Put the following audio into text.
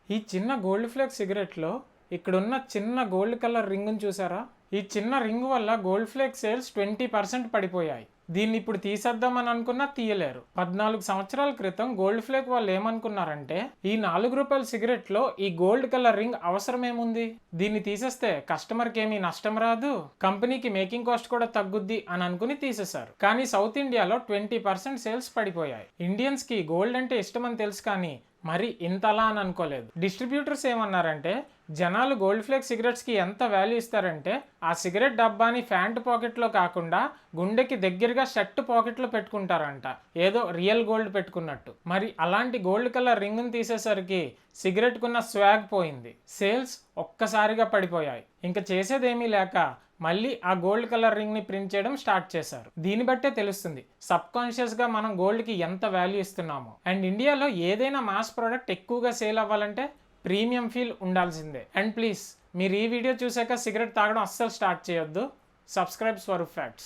ఈ చిన్న gold flake సిగరెట్లో ఇక్కడున్న చిన్న గోల్డ్ కలర్ రింగ్ని చూసారా? ఈ చిన్న రింగ్ వల్ల గోల్డ్ ఫ్లేక్ సేల్స్ 20% పడిపోయాయి. దీన్ని ఇప్పుడు తీసేద్దామని అనుకున్నా తీయలేరు. 14 సంవత్సరాల క్రితం గోల్డ్ ఫ్లేక్ వాళ్ళు ఏమనుకున్నారంటే, ఈ ₹4 సిగరెట్లో ఈ గోల్డ్ కలర్ రింగ్ అవసరమేముంది, దీన్ని తీసేస్తే కస్టమర్కి ఏమీ నష్టం రాదు, కంపెనీకి మేకింగ్ కాస్ట్ కూడా తగ్గుద్ది అని అనుకుని తీసేశారు. కానీ సౌత్ ఇండియాలో 20% సేల్స్ పడిపోయాయి. ఇండియన్స్కి గోల్డ్ అంటే ఇష్టమని తెలుసు, కానీ మరి ఇంతలా అని అనుకోలేదు. డిస్ట్రిబ్యూటర్స్ ఏమన్నారంటే, జనాలు గోల్డ్ ఫ్లేక్ సిగరెట్స్కి ఎంత వాల్యూ ఇస్తారంటే, ఆ సిగరెట్ డబ్బాని ప్యాంట్ పాకెట్లో కాకుండా గుండెకి దగ్గరగా షర్ట్ పాకెట్లో పెట్టుకుంటారంట, ఏదో రియల్ గోల్డ్ పెట్టుకున్నట్టు. మరి అలాంటి గోల్డ్ కలర్ రింగ్ని తీసేసరికి సిగరెట్కున్న స్వాగ్ పోయింది. సేల్స్ ఒక్కసారిగా పడిపోయాయి. ఇంకా చేసేదేమీ లేక మళ్ళీ ఆ గోల్డ్ కలర్ రింగ్ని ప్రింట్ చేయడం స్టార్ట్ చేశారు. దీన్ని బట్టే తెలుస్తుంది సబ్ కాన్షియస్గా మనం గోల్డ్కి ఎంత వాల్యూ ఇస్తున్నామో. అండ్ ఇండియాలో ఏదైనా మాస్ ప్రోడక్ట్ ఎక్కువగా సేల్ అవ్వాలంటే ప్రీమియం ఫీల్ ఉండాల్సిందే. అండ్ ప్లీజ్, మీరు ఈ వీడియో చూసాక సిగరెట్ తాగడం అస్సలు స్టార్ట్ చేయొద్దు. Subscribe Swaroop facts.